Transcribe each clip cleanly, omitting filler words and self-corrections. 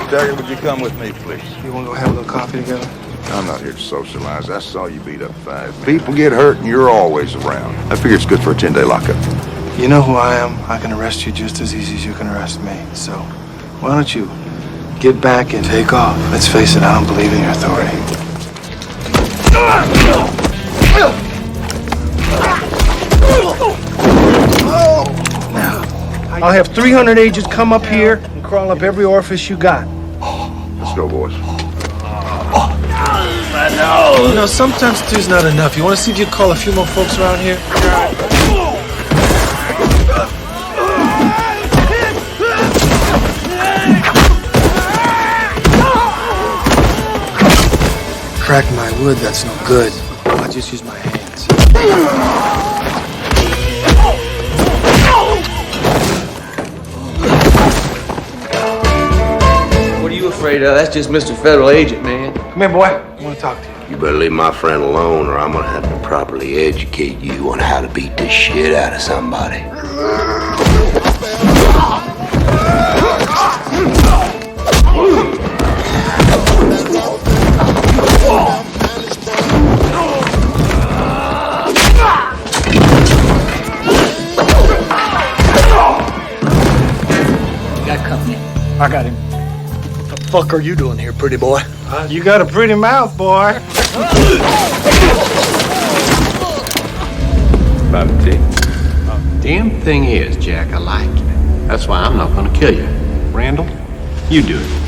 Taggart, would you come with me, please? You want to go have a little coffee together? I'm not here to socialize. I saw you beat up 5 men. People get hurt and you're always around. I figure it's good for a 10-day lockup. You know who I am. I can arrest you just as easy as you can arrest me. So, why don't you get back and take off? Let's face it, I don't believe in your authority. Now, I'll have 300 agents come up here and crawl up every orifice you got. Let's go, boys. No, sometimes two's not enough. You want to see if you call a few more folks around here? Crack my wood, that's no good. I just use my hands. What are you afraid of? That's just Mr. Federal Agent, man. Come here, boy. I want to talk to you. You better leave my friend alone or I'm gonna have to properly educate you on how to beat the shit out of somebody. I got him. What the fuck are you doing here, pretty boy? You got a pretty mouth, boy. About a tick. Damn thing is, Jack, I like you. That's why I'm not gonna kill you. Randall, you do it.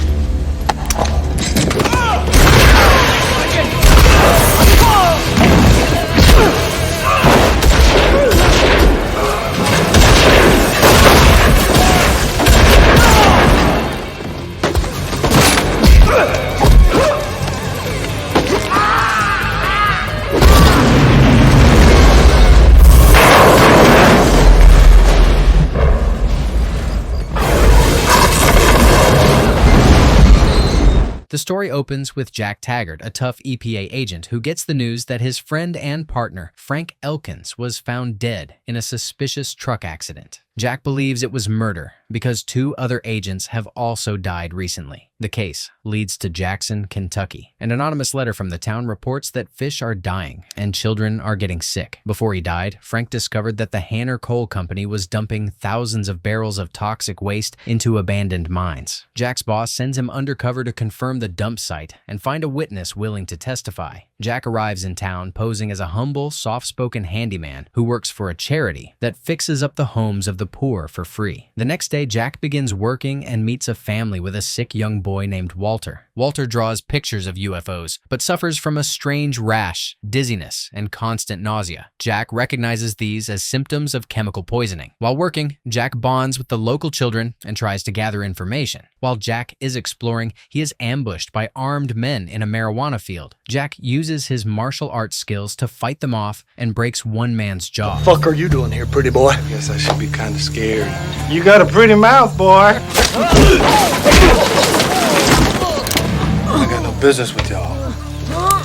The story opens with Jack Taggart, a tough EPA agent who gets the news that his friend and partner, Frank Elkins, was found dead in a suspicious truck accident. Jack believes it was murder because 2 other agents have also died recently. The case leads to Jackson, Kentucky. An anonymous letter from the town reports that fish are dying and children are getting sick. Before he died, Frank discovered that the Hanner Coal Company was dumping thousands of barrels of toxic waste into abandoned mines. Jack's boss sends him undercover to confirm the dump site and find a witness willing to testify. Jack arrives in town posing as a humble, soft-spoken handyman who works for a charity that fixes up the homes of the poor for free. The next day, Jack begins working and meets a family with a sick young boy named Walter. Walter draws pictures of UFOs, but suffers from a strange rash, dizziness, and constant nausea. Jack recognizes these as symptoms of chemical poisoning. While working, Jack bonds with the local children and tries to gather information. While Jack is exploring, he is ambushed by armed men in a marijuana field. Jack uses his martial arts skills to fight them off and breaks one man's jaw. What the fuck are you doing here, pretty boy? I guess I should be kind of scared. You got a pretty mouth, boy. I got no business with y'all.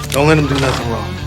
Don't let him do nothing wrong.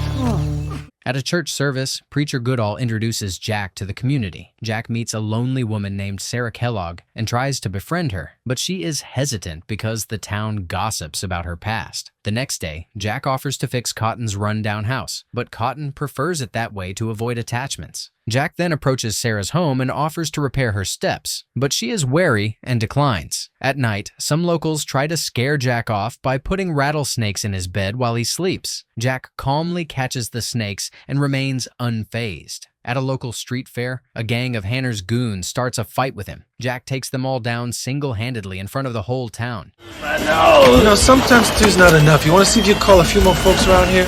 At a church service, Preacher Goodall introduces Jack to the community. Jack meets a lonely woman named Sarah Kellogg and tries to befriend her, but she is hesitant because the town gossips about her past. The next day, Jack offers to fix Cotton's rundown house, but Cotton prefers it that way to avoid attachments. Jack then approaches Sarah's home and offers to repair her steps, but she is wary and declines. At night, some locals try to scare Jack off by putting rattlesnakes in his bed while he sleeps. Jack calmly catches the snakes and remains unfazed. At a local street fair, a gang of Hanner's goons starts a fight with him. Jack takes them all down single-handedly in front of the whole town. No, sometimes two's not enough. You want to see if you call a few more folks around here?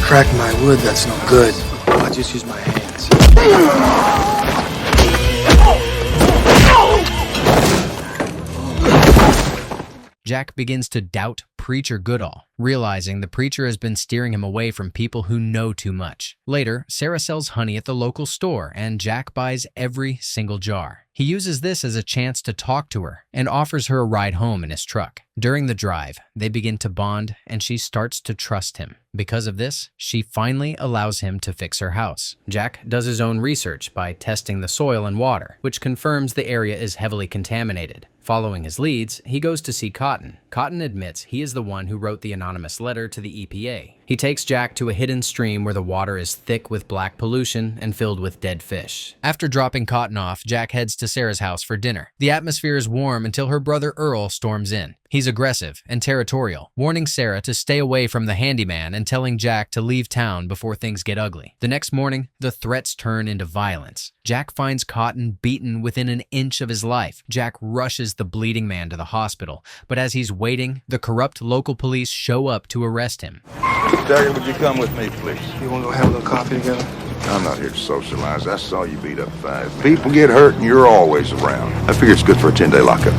Crack my wood, that's no good. I just use my hands. Jack begins to doubt preacher Goodall, realizing the preacher has been steering him away from people who know too much. Later, Sarah sells honey at the local store, and Jack buys every single jar. He uses this as a chance to talk to her and offers her a ride home in his truck. During the drive, they begin to bond and she starts to trust him. Because of this, she finally allows him to fix her house. Jack does his own research by testing the soil and water, which confirms the area is heavily contaminated. Following his leads, he goes to see Cotton. Cotton admits he is the one who wrote the anonymous letter to the EPA. He takes Jack to a hidden stream where the water is thick with black pollution and filled with dead fish. After dropping Cotton off, Jack heads to Sarah's house for dinner. The atmosphere is warm until her brother Earl storms in. He's aggressive and territorial, warning Sarah to stay away from the handyman and telling Jack to leave town before things get ugly. The next morning, the threats turn into violence. Jack finds Cotton beaten within an inch of his life. Jack rushes the bleeding man to the hospital, but as he's waiting, the corrupt local police show up to arrest him. Taggart, would you come with me, please? You want to go have a little coffee together? I'm not here to socialize. I saw you beat up 5 people get hurt, and you're always around. I figure it's good for a 10-day lockup.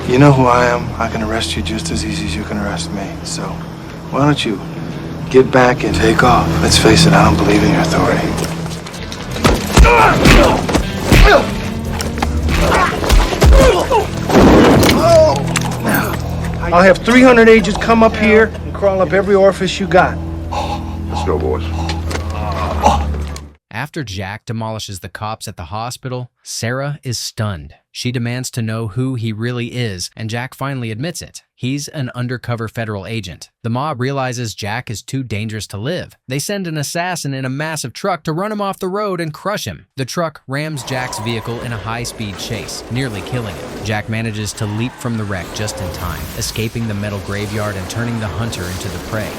You know who I am. I can arrest you just as easy as you can arrest me. So, why don't you get back and take off? Let's face it, I don't believe in your authority. I'll have 300 agents come up here and crawl up every orifice you got. Let's go, boys. After Jack demolishes the cops at the hospital, Sarah is stunned. She demands to know who he really is, and Jack finally admits it. He's an undercover federal agent. The mob realizes Jack is too dangerous to live. They send an assassin in a massive truck to run him off the road and crush him. The truck rams Jack's vehicle in a high-speed chase, nearly killing him. Jack manages to leap from the wreck just in time, escaping the metal graveyard and turning the hunter into the prey.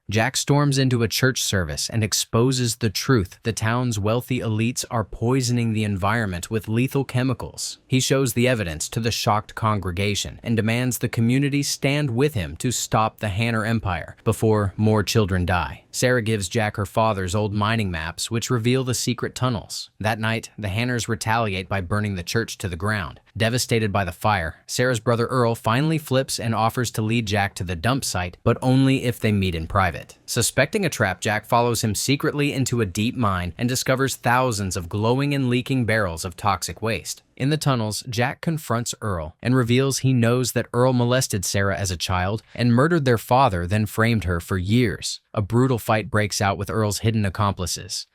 Jack storms into a church service and exposes the truth. The town's wealthy elites are poisoning the environment with lethal chemicals. He shows the evidence to the shocked congregation and demands the community stand with him to stop the Hanner Empire before more children die. Sarah gives Jack her father's old mining maps, which reveal the secret tunnels. That night, the Hanners retaliate by burning the church to the ground. Devastated by the fire, Sarah's brother Earl finally flips and offers to lead Jack to the dump site, but only if they meet in private. Suspecting a trap, Jack follows him secretly into a deep mine and discovers thousands of glowing and leaking barrels of toxic waste. In the tunnels, Jack confronts Earl and reveals he knows that Earl molested Sarah as a child and murdered their father, then framed her for years. A brutal fight breaks out with Earl's hidden accomplices.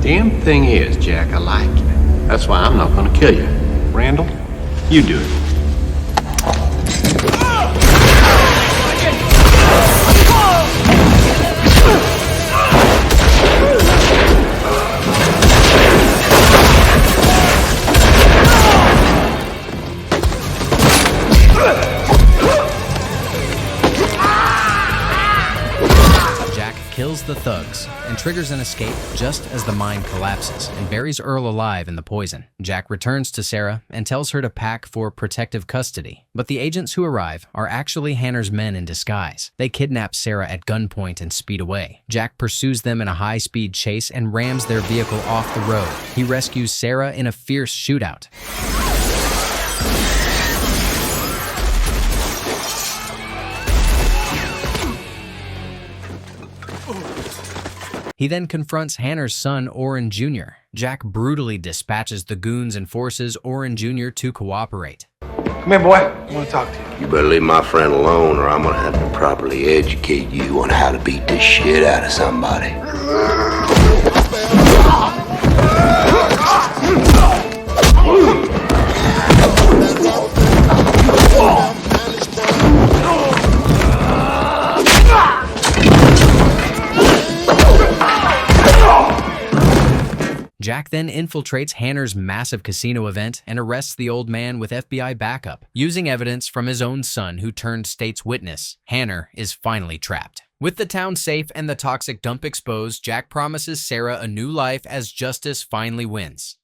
Damn thing is, Jack, I like you. That's why I'm not gonna kill you. Randall, you do it. Kills the thugs and triggers an escape just as the mine collapses and buries Earl alive in the poison. Jack returns to Sarah and tells her to pack for protective custody, but the agents who arrive are actually Hanner's men in disguise. They kidnap Sarah at gunpoint and speed away. Jack pursues them in a high-speed chase and rams their vehicle off the road. He rescues Sarah in a fierce shootout. He then confronts Hanner's son, Orrin Jr. Jack brutally dispatches the goons and forces Orrin Jr. to cooperate. Come here, boy. I want to talk to you. You better leave my friend alone or I'm gonna have to properly educate you on how to beat the shit out of somebody. Jack then infiltrates Hanner's massive casino event and arrests the old man with FBI backup. Using evidence from his own son, who turned state's witness, Hanner is finally trapped. With the town safe and the toxic dump exposed, Jack promises Sarah a new life as justice finally wins.